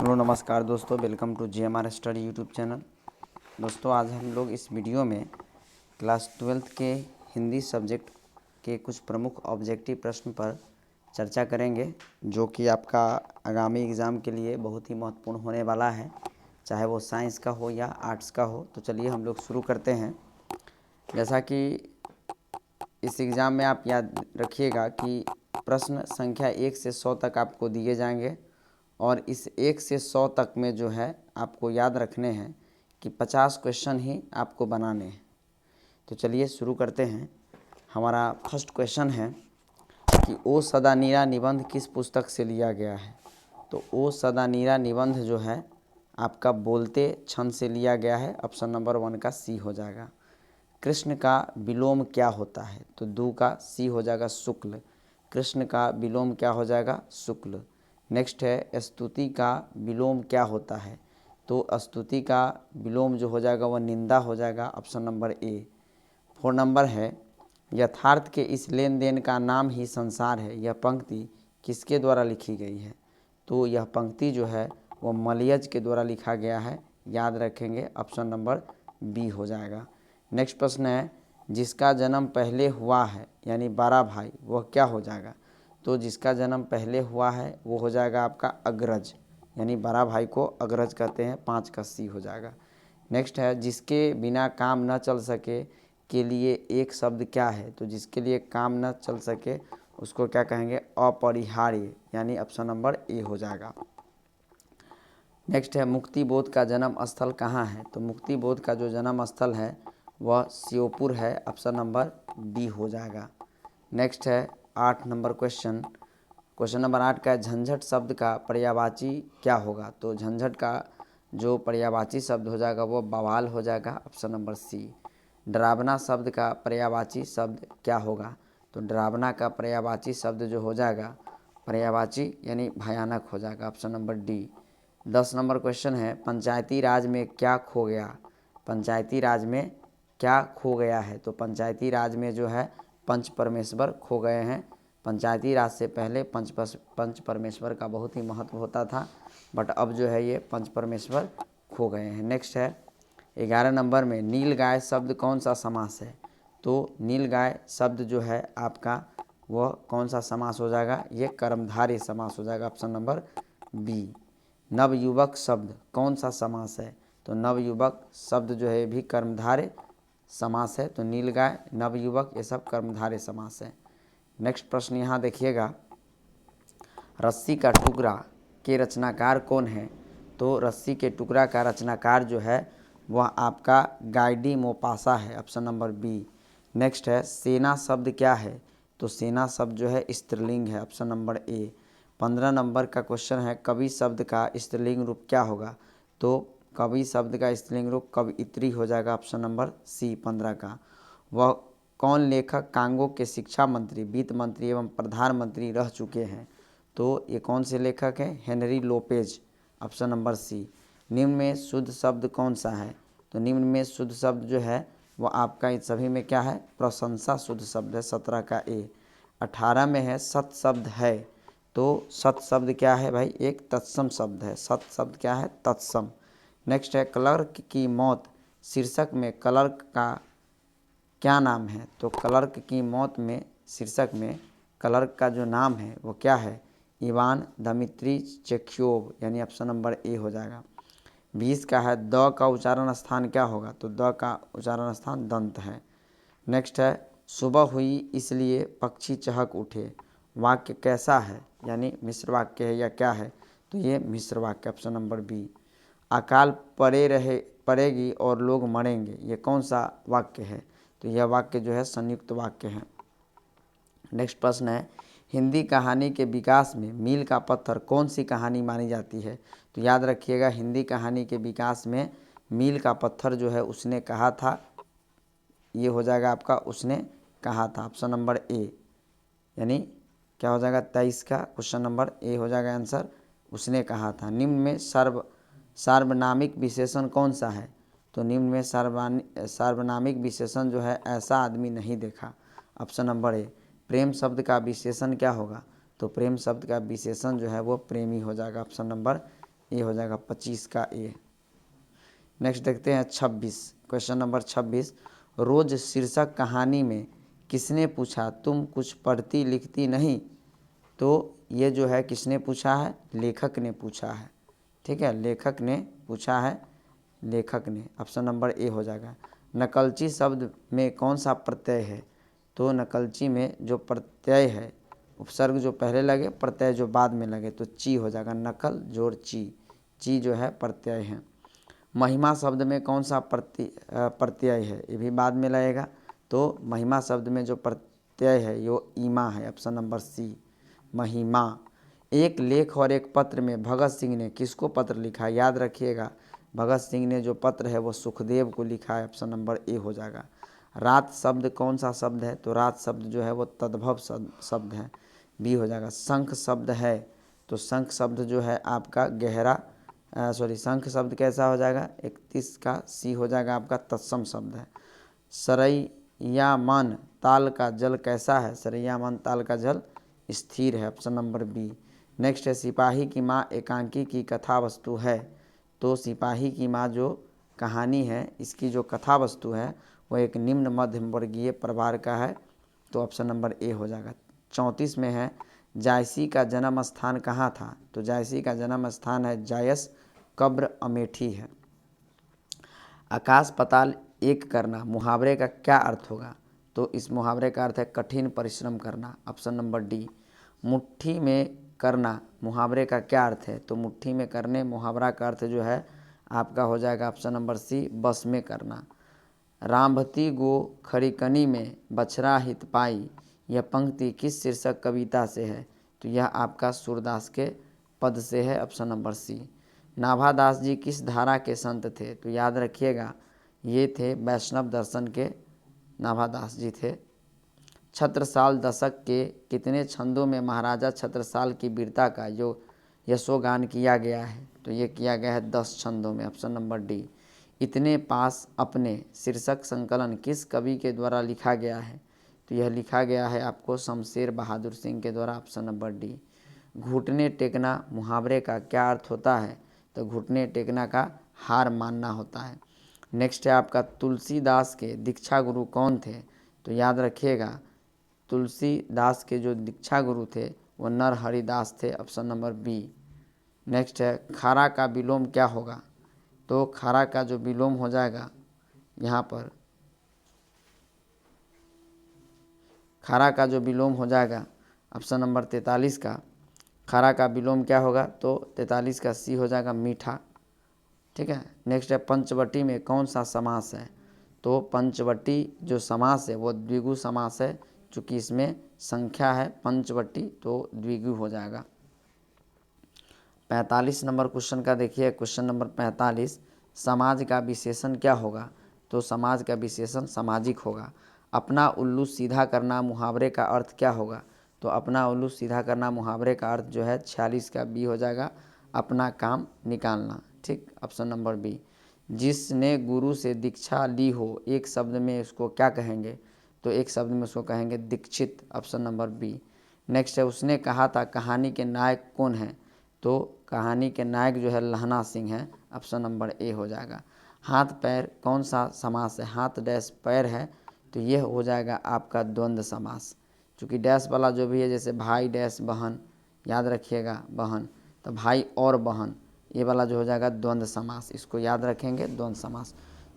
Hello नमस्कार दोस्तों, welcome to GMR study YouTube channel. दोस्तों आज हम लोग इस वीडियो में क्लास 12th के हिंदी सब्जेक्ट के कुछ प्रमुख ऑब्जेक्टिव प्रश्न पर चर्चा करेंगे, जो कि आपका आगामी एग्ज़ाम के लिए बहुत ही महत्वपूर्ण होने वाला है, चाहे वो साइंस का हो या आर्ट्स का हो। तो चलिए हम लोग शुरू करते हैं। जैसा कि इस एग्ज़ाम में आप याद रखिएगा कि प्रश्न संख्या 1 से 100 तक आपको दिए जाएंगे और इस 1 से 100 तक में जो है आपको याद रखने हैं कि 50 क्वेश्चन ही आपको बनाने हैं। तो चलिए शुरू करते हैं। हमारा फर्स्ट क्वेश्चन है कि ओ सदा नीरा निबंध किस पुस्तक से लिया गया है। तो ओ सदा नीरा निबंध जो है आपका बोलते छंद से लिया गया है। ऑप्शन नंबर 1 का सी हो जाएगा। कृष्ण का विलोम क्या होता है। तो 2 का सी हो जाएगा शुक्ल। कृष्ण का विलोम क्या हो जाएगा, शुक्ल। नेक्स्ट है स्तुति का विलोम क्या होता है। तो स्तुति का विलोम जो हो जाएगा वह निंदा हो जाएगा। ऑप्शन नंबर ए। 4 नंबर है यथार्थ के इस लेन देन का नाम ही संसार है। यह पंक्ति किसके द्वारा लिखी गई है। तो यह पंक्ति जो है वो मलयज के द्वारा लिखा गया है, याद रखेंगे। ऑप्शन नंबर बी हो जाएगा। नेक्स्ट प्रश्न है जिसका जन्म पहले हुआ है यानी बड़ा भाई, वह क्या हो जाएगा। तो जिसका जन्म पहले हुआ है वो हो जाएगा आपका अग्रज, यानी बड़ा भाई को अग्रज कहते हैं। 5 का सी हो जाएगा। नेक्स्ट है जिसके बिना काम न चल सके के लिए एक शब्द क्या है। तो जिसके लिए काम न चल सके उसको क्या कहेंगे, अपरिहार्य, यानी ऑप्शन नंबर ए हो जाएगा। नेक्स्ट है मुक्ति बोध का जन्म स्थल कहाँ है। तो मुक्ति बोध का जो जन्म स्थल है वह श्योपुर है। ऑप्शन नंबर बी हो जाएगा। नेक्स्ट है 8 नंबर क्वेश्चन नंबर 8 का झंझट शब्द का पर्यायवाची क्या होगा। तो झंझट का जो पर्यायवाची शब्द हो जाएगा वो बवाल हो जाएगा। Option number C. डरावना शब्द का पर्यायवाची शब्द क्या होगा। तो डरावना का पर्यायवाची शब्द जो हो जाएगा पर्यायवाची यानी भयानक हो जाएगा। Option number D. 10 number question है पंचायती राज में क्या खो गया। पंचायती राज में क्या खो गया है। तो पंचायती राज में जो है पंच परमेश्वर खो गए हैं। पंचायती राज से पहले पंच परमेश्वर का बहुत ही महत्व होता था, बट अब जो है ये पंच परमेश्वर खो गए हैं। नेक्स्ट है 11 नंबर में नीलगाय शब्द कौन सा समास है। तो नीलगाय शब्द जो है आपका वह कौन सा समास हो जाएगा, ये कर्मधारय समास हो जाएगा। Option number B. नवयुवक शब्द कौन सा समास है। तो नवयुवक शब्द जो है भी कर्मधारय समास है। तो नीलगाय, नवयुवक, ये सब कर्मधारय समास है। नेक्स्ट प्रश्न यहाँ देखिएगा, रस्सी का टुकड़ा के रचनाकार कौन है। तो रस्सी के टुकड़ा का रचनाकार जो है वह आपका गाइडी मोपासा है। Option number B. नेक्स्ट है सेना शब्द क्या है। तो सेना शब्द जो है स्त्रीलिंग है। ऑप्शन नंबर ए। 15 नंबर का क्वेश्चन है कवि शब्द का स्त्रीलिंग रूप क्या होगा। तो कवि शब्द का स्त्रीलिंग रूप कवयित्री हो जाएगा। ऑप्शन नंबर सी 15 का। वह कौन लेखक कांगो के शिक्षा मंत्री, वित्त मंत्री एवं प्रधानमंत्री रह चुके हैं। तो ये कौन से लेखक हैं, Henry Lopez. Option number C. निम्न में शुद्ध शब्द कौन सा है। तो निम्न में शुद्ध शब्द जो है वो आपका इन सभी में क्या है, प्रशंसा शुद्ध शब्द है। 17 का ए। 18 में है सत शब्द है। तो सत शब्द क्या है भाई, एक तत्सम शब्द है। सत शब्द क्या है, तत्सम। नेक्स्ट है क्लर्क की मौत शीर्षक में क्लर्क का क्या नाम है। तो क्लर्क की मौत में शीर्षक में क्लर्क का जो नाम है वो क्या है, इवान दमित्री चेख्योव, यानी ऑप्शन नंबर ए हो जाएगा। 20 का है द का उच्चारण स्थान क्या होगा। तो द का उच्चारण स्थान दंत है। नेक्स्ट है सुबह हुई इसलिए पक्षी चहक उठे, वाक्य कैसा है, यानी मिश्र वाक्य है या क्या है। तो ये मिश्र वाक्य, ऑप्शन नंबर बी। अकाल पड़ेगी और लोग मरेंगे, ये कौन सा वाक्य है। तो यह वाक्य जो है संयुक्त वाक्य है। नेक्स्ट प्रश्न है हिंदी कहानी के विकास में मील का पत्थर कौन सी कहानी मानी जाती है। तो याद रखिएगा हिंदी कहानी के विकास में मील का पत्थर जो है उसने कहा था, ये हो जाएगा आपका उसने कहा था। ऑप्शन नंबर ए, यानी क्या हो जाएगा 23 का क्वेश्चन नंबर ए हो जाएगा आंसर, उसने कहा था। निम्न में सार्वनामिक विशेषण कौन सा है। तो निम्न में सार्वनामिक विशेषण जो है ऐसा आदमी नहीं देखा। ऑप्शन नंबर ए। प्रेम शब्द का विशेषण क्या होगा। तो प्रेम शब्द का विशेषण जो है वो प्रेमी हो जाएगा। ऑप्शन नंबर ए हो जाएगा 25 का ए। नेक्स्ट देखते हैं 26, क्वेश्चन नंबर 26। रोज शीर्षक कहानी में किसने पूछा तुम कुछ पढ़ती लिखती नहीं? तो ये जो है किसने पूछा है? लेखक ने पूछा है। ठीक है, लेखक ने पूछा है, लेखक ने। ऑप्शन नंबर ए हो जाएगा। नकलची शब्द में कौन सा प्रत्यय है? तो नकलची में जो प्रत्यय है, उपसर्ग जो पहले लगे, प्रत्यय जो बाद में लगे, तो ची हो जाएगा। नकल जोड़ ची, ची जो है प्रत्यय है। महिमा शब्द में कौन सा प्रत्यय है? ये भी बाद में लगेगा। तो महिमा शब्द में जो प्रत्यय है यो ईमा है। ऑप्शन नंबर सी, महिमा। एक लेख और एक पत्र में भगत सिंह ने किसको पत्र लिखा? याद रखिएगा, भगत सिंह ने जो पत्र है वो सुखदेव को लिखा है। ऑप्शन नंबर ए हो जाएगा। रात शब्द कौन सा शब्द है? तो रात शब्द जो है वो तद्भव शब्द है, बी हो जाएगा। शंख शब्द है, तो शंख शब्द जो है आपका गहरा शंख शब्द कैसा हो जाएगा? 31 का सी हो जाएगा आपका, तत्सम शब्द है। सरैयामान ताल का जल कैसा है? सरैयामान ताल का जल स्थिर है। Option number B. नेक्स्ट है सिपाही की माँ एकांकी की कथा वस्तु है। तो सिपाही की माँ जो कहानी है, इसकी जो कथा वस्तु है वो एक निम्न मध्यम वर्गीय परिवार का है। तो ऑप्शन नंबर ए हो जाएगा। 34 में है जायसी का जन्म स्थान कहाँ था? तो जायसी का जन्म स्थान है जायस कब्र अमेठी है। आकाश पाताल एक करना मुहावरे का क्या अर्थ होगा? तो इस मुहावरे का अर्थ है कठिन परिश्रम करना। Option number D. मुट्ठी में करना मुहावरे का क्या अर्थ है? तो मुट्ठी में करने मुहावरा का अर्थ जो है आपका हो जाएगा ऑप्शन नंबर सी, बस में करना। रामभती गो खड़ीकनी में बछरा हित पाई, यह पंक्ति किस शीर्षक कविता से है? तो यह आपका सूरदास के पद से है। Option number C. Nabhadas ji किस धारा के संत थे? तो याद रखिएगा ये थे वैष्णव दर्शन के नाभादास जी थे। छत्रसाल दशक के कितने छंदों में महाराजा छत्रसाल की वीरता का जो यशोगान किया गया है? तो ये किया गया है 10 छंदों में। Option number D. इतने पास अपने शीर्षक संकलन किस कवि के द्वारा लिखा गया है? तो यह लिखा गया है आपको शमशेर बहादुर सिंह के द्वारा। Option number D. घुटने टेकना मुहावरे का क्या अर्थ होता है? तो घुटने टेकना का हार मानना होता है। नेक्स्ट है आपका तुलसीदास के दीक्षा गुरु कौन थे? तो याद रखिएगा तुलसीदास के जो दीक्षा गुरु थे वो नरहरिदास थे। Option number B. नेक्स्ट है खारा का विलोम क्या होगा? तो खारा का जो विलोम हो जाएगा यहाँ पर, खारा का जो विलोम हो जाएगा ऑप्शन नंबर 43 का, खारा का विलोम क्या होगा? तो 43 का सी हो जाएगा, मीठा। ठीक है। नेक्स्ट है पंचवटी में कौन सा समास है? तो पंचवटी जो समास है वो द्विगु समास है, चूँकि इसमें संख्या है पंचवटी तो द्विगु हो जाएगा। 45 नंबर क्वेश्चन का देखिए, क्वेश्चन नंबर 45, समाज का विशेषण क्या होगा? तो समाज का विशेषण सामाजिक होगा। अपना उल्लू सीधा करना मुहावरे का अर्थ क्या होगा? तो अपना उल्लू सीधा करना मुहावरे का अर्थ जो है 46 का बी हो जाएगा, अपना काम निकालना। ठीक, ऑप्शन नंबर बी। जिसने गुरु से दीक्षा ली हो एक शब्द में उसको क्या कहेंगे? तो एक शब्द में उसको कहेंगे दीक्षित। Option number B. नेक्स्ट है उसने कहा था कहानी के नायक कौन है? तो कहानी के नायक जो है लहना सिंह है। ऑप्शन नंबर ए हो जाएगा। हाथ पैर कौन सा समास है? हाथ डैश पैर है, तो यह हो जाएगा आपका द्वंद्व समास। चूँकि डैश वाला जो भी है, जैसे भाई डैश बहन, याद रखिएगा बहन, तो भाई और बहन, ये वाला जो हो जाएगा द्वंद्व समास, इसको याद रखेंगे द्वंद्व समास।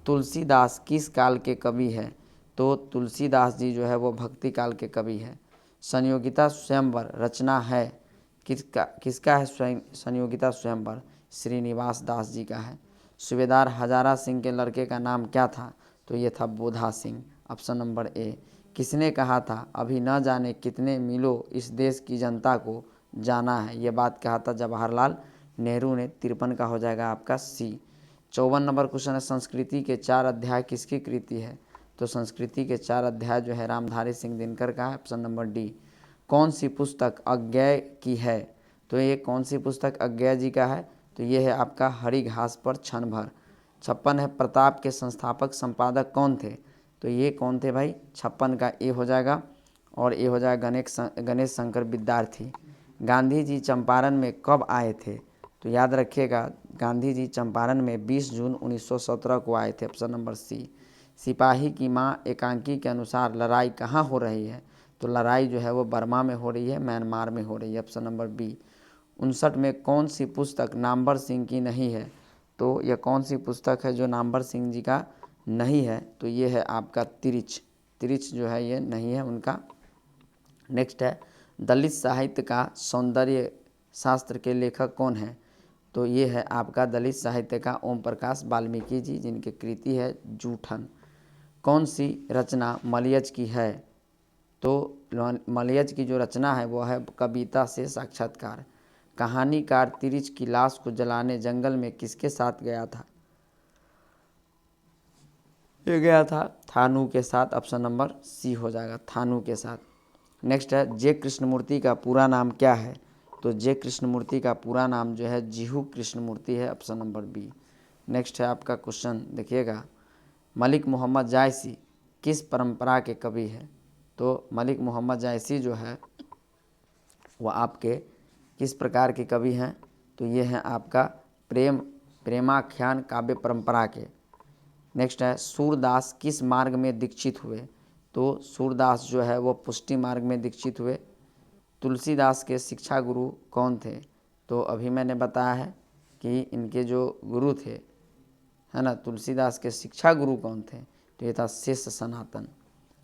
तुलसीदास किस काल के कवि है? तो तुलसीदास जी जो है वो भक्ति काल के कवि है। संयोगिता स्वयंवर रचना है किसका है? संयोगिता स्वयंवर श्रीनिवास दास जी का है। सूबेदार हजारा सिंह के लड़के का नाम क्या था? तो ये था Bodha Singh. Option number A. किसने कहा था अभी न जाने कितने मीलों इस देश की जनता को जाना है? ये बात कहा था जवाहरलाल नेहरू ने। 53 का हो जाएगा आपका सी। 54 नंबर क्वेश्चन है संस्कृति के 4 अध्याय किसकी कृति है? तो संस्कृति के 4 अध्याय जो है रामधारी सिंह दिनकर का है। Option number D. कौन सी पुस्तक अज्ञेय की है? तो ये कौन सी पुस्तक अज्ञेय जी का है? तो ये है आपका हरी घास पर क्षण भर। 56 है प्रताप के संस्थापक संपादक कौन थे? तो ये कौन थे भाई? 56 का ए हो जाएगा, और ए हो जाएगा गणेश शंकर विद्यार्थी। गांधी जी चंपारण में कब आए थे? तो याद रखिएगा, गांधी जी चंपारण में 20 जून 1917 को आए थे, ऑप्शन नंबर सी। सिपाही की मां एकांकी के अनुसार लड़ाई कहाँ हो रही है, तो लड़ाई जो है वो बर्मा में हो रही है, म्यांमार में हो रही है, ऑप्शन नंबर बी। 59 में कौन सी पुस्तक नामवर सिंह की नहीं है, तो यह कौन सी पुस्तक है जो नामवर सिंह जी का नहीं है, तो ये है आपका तिरिच जो है ये नहीं है उनका। नेक्स्ट है, दलित साहित्य का सौंदर्य शास्त्र के लेखक कौन है, तो ये है आपका दलित साहित्य का ओम प्रकाश वाल्मीकि जी, जिनकी कृति है जूठन। कौन सी रचना मलयज की है, तो मलयज की जो रचना है वो है कविता से साक्षात्कार। कहानीकार तिरिच की लाश को जलाने जंगल में किसके साथ गया था, ये गया था थानू के साथ, ऑप्शन नंबर सी हो जाएगा, थानू के साथ। नेक्स्ट है, जे कृष्णमूर्ति का पूरा नाम क्या है, तो जे कृष्णमूर्ति का पूरा नाम जो है जीहू कृष्णमूर्ति है, ऑप्शन नंबर बी। नेक्स्ट है आपका क्वेश्चन देखिएगा, मलिक मोहम्मद जायसी किस परंपरा के कवि है, तो मलिक मोहम्मद जायसी जो है वह आपके किस प्रकार के कवि हैं, तो ये हैं आपका प्रेमाख्यान काव्य परंपरा के। नेक्स्ट है, सूरदास किस मार्ग में दीक्षित हुए, तो सूरदास जो है वो पुष्टि मार्ग में दीक्षित हुए। तुलसीदास के शिक्षा गुरु कौन थे, तो अभी मैंने बताया है कि इनके जो गुरु थे, है ना, तुलसीदास के शिक्षा गुरु कौन थे, तो ये था शिष्य सनातन,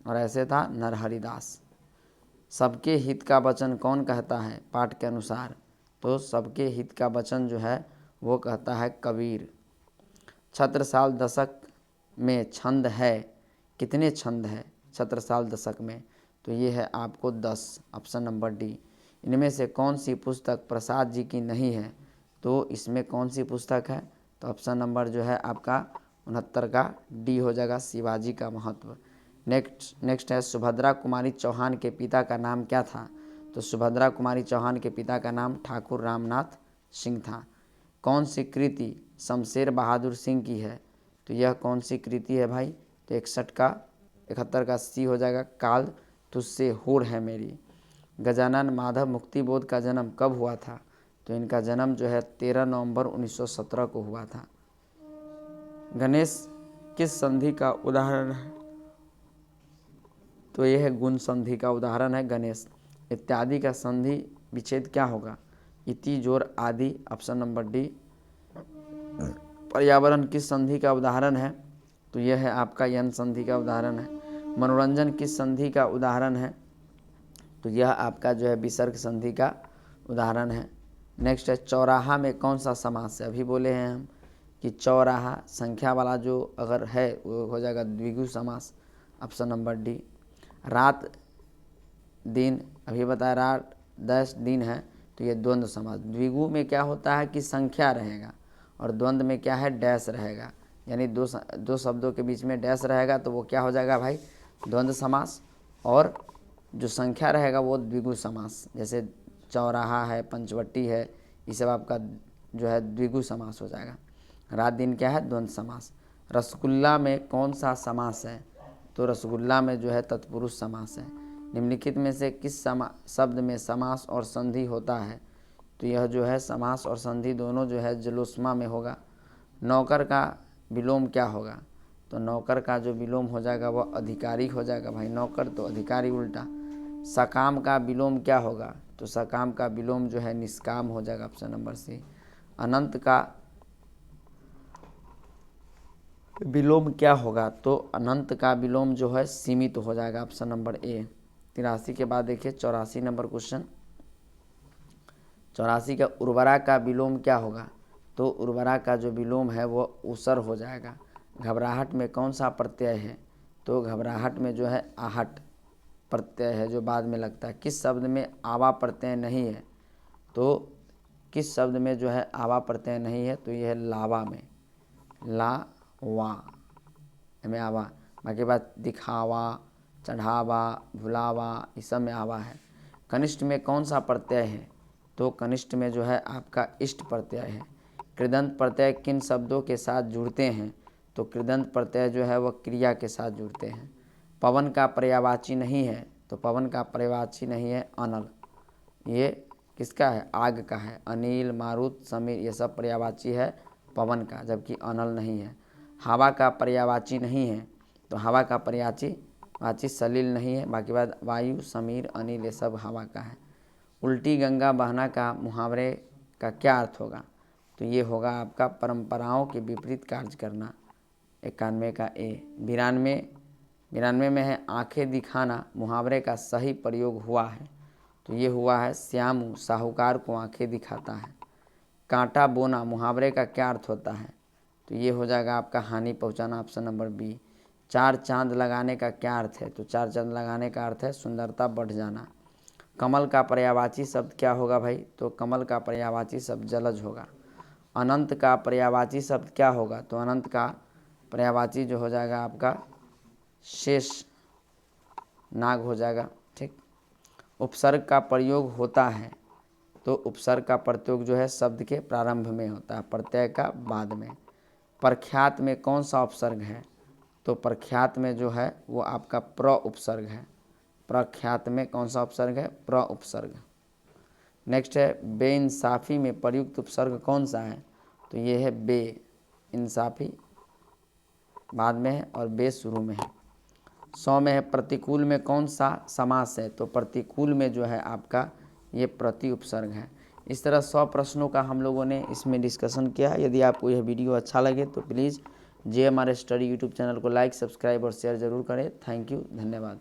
और ऐसे था नरहरिदास। सबके हित का वचन कौन कहता है पाठ के अनुसार, तो सबके हित का वचन जो है वो कहता है कबीर। छत्रसाल दशक में छंद है, कितने छंद है छत्रसाल दशक में, तो ये है आपको 10, ऑप्शन नंबर डी। इनमें से कौन सी पुस्तक प्रसाद जी की नहीं है, तो इसमें कौन सी पुस्तक है, तो ऑप्शन नंबर जो है आपका 69 का डी हो जाएगा, शिवाजी का महत्व। नेक्स्ट है, सुभद्रा कुमारी चौहान के पिता का नाम क्या था, तो सुभद्रा कुमारी चौहान के पिता का नाम ठाकुर रामनाथ सिंह था। कौन सी कृति शमशेर बहादुर सिंह की है, तो यह कौन सी कृति है भाई, तो 71 का सी हो जाएगा, काल तुझसे होड़ है मेरी। गजानन माधव मुक्तिबोध का जन्म कब हुआ था, तो इनका जन्म जो है 13 नवंबर 1917 को हुआ था। गणेश किस संधि का उदाहरण है, तो यह है गुण संधि का उदाहरण है गणेश। इत्यादि का संधि विच्छेद क्या होगा, इति जोर आदि, ऑप्शन नंबर डी। पर्यावरण किस संधि का उदाहरण है, तो यह है आपका यन संधि का उदाहरण है। मनोरंजन किस संधि का उदाहरण है, तो यह आपका जो है विसर्ग संधि का उदाहरण है। नेक्स्ट है, चौराहा में कौन सा समास है, अभी बोले हैं हम कि चौराहा संख्या वाला जो अगर है वो हो जाएगा द्विगु समास, ऑप्शन नंबर डी। रात दिन, अभी बताया रात 10 दिन है, तो ये द्वंद्व समास। द्विगु में क्या होता है कि संख्या रहेगा, और द्वंद्व में क्या है डैश रहेगा, यानी दो शब्दों के बीच में डैश रहेगा, तो वो क्या हो जाएगा भाई द्वंद्व समास। और जो संख्या रहेगा वो द्विगु समास, जैसे चौराहा है, पंचवटी है, ये सब आपका जो है द्विगु समास हो जाएगा। रात दिन क्या है द्वंद्व समास। रसगुल्ला में कौन सा समास है, तो रसगुल्ला में जो है तत्पुरुष समास है। निम्नलिखित में से किस शब्द में समास और संधि होता है, तो यह जो है समास और संधि दोनों जो है जलोस्मा में होगा। नौकर का विलोम क्या होगा, तो नौकर का जो विलोम हो जाएगा वह अधिकारी हो जाएगा भाई, नौकर तो अधिकारी उल्टा। सकाम का विलोम क्या होगा, तो सकाम का विलोम जो है निष्काम हो जाएगा, ऑप्शन नंबर सी। अनंत का विलोम क्या होगा, तो अनंत का विलोम जो है सीमित हो जाएगा, ऑप्शन नंबर ए। 83 के बाद देखिए 84 नंबर क्वेश्चन। 84 का उर्वरा का विलोम क्या होगा, तो उर्वरा का जो विलोम है वो उसर हो जाएगा। घबराहट में कौन सा प्रत्यय है, तो घबराहट में जो है आहट प्रत्यय है जो बाद में लगता है। किस शब्द में आवा प्रत्यय नहीं है, तो किस शब्द में जो है आवा प्रत्यय नहीं है, तो यह है लावा में, ला वा में आवा। बाकी बात दिखावा, चढ़ावा, भुलावा, इस सब में आवा है। कनिष्ठ में कौन सा प्रत्यय है, तो कनिष्ठ में जो है आपका इष्ट प्रत्यय है। कृदंत प्रत्यय किन शब्दों के साथ जुड़ते हैं, तो कृदंत प्रत्यय जो है वह क्रिया के साथ जुड़ते हैं। पवन का पर्यायवाची नहीं है, तो पवन का पर्यायवाची नहीं है अनल, ये किसका है? आग का है। अनिल, मारुत, समीर ये सब पर्यायवाची है पवन का, जबकि अनल नहीं है। हवा का पर्यायवाची नहीं है, तो हवा का पर्यायवाची सलिल नहीं है। बाकी बात वायु, समीर, अनिल ये सब हवा का है। उल्टी गंगा बहना का मुहावरे का क्या अर्थ होगा? तो ये होगा आपका परंपराओं के विपरीत कार्य करना। 91 का ए। 92 में है आंखें दिखाना मुहावरे का सही प्रयोग हुआ है, तो ये हुआ है श्यामू साहूकार को आंखें दिखाता है। कांटा बोना मुहावरे का क्या अर्थ होता है? तो ये हो जाएगा आपका हानि पहुंचाना, ऑप्शन नंबर बी। चार चांद लगाने का क्या अर्थ है? तो चार चांद लगाने का अर्थ है सुंदरता बढ़ जाना। कमल का पर्यायवाची शब्द क्या होगा भाई? तो कमल का पर्यायवाची शब्द जलज होगा। अनंत का पर्यायवाची शब्द क्या होगा? तो अनंत का पर्यायवाची जो हो जाएगा आपका शेष नाग हो जाएगा। ठीक। उपसर्ग का प्रयोग होता है, तो उपसर्ग का प्रयोग जो है शब्द के प्रारंभ में होता है, प्रत्यय का बाद में। प्रख्यात में कौन सा उपसर्ग है? तो प्रख्यात में जो है वो आपका प्र उपसर्ग है। प्रख्यात में कौन सा उपसर्ग है? प्र उपसर्ग। नेक्स्ट है बेइंसाफी में प्रयुक्त उपसर्ग कौन सा है? तो ये है बे। इंसाफी बाद में है और बे शुरू में है। 100 में है प्रतिकूल में कौन सा समास है? तो प्रतिकूल में जो है आपका ये प्रति उपसर्ग है। इस तरह 100 प्रश्नों का हम लोगों ने इसमें डिस्कशन किया। यदि आपको यह वीडियो अच्छा लगे तो please JMR study YouTube channel को लाइक, सब्सक्राइब और शेयर ज़रूर करें। थैंक यू, धन्यवाद।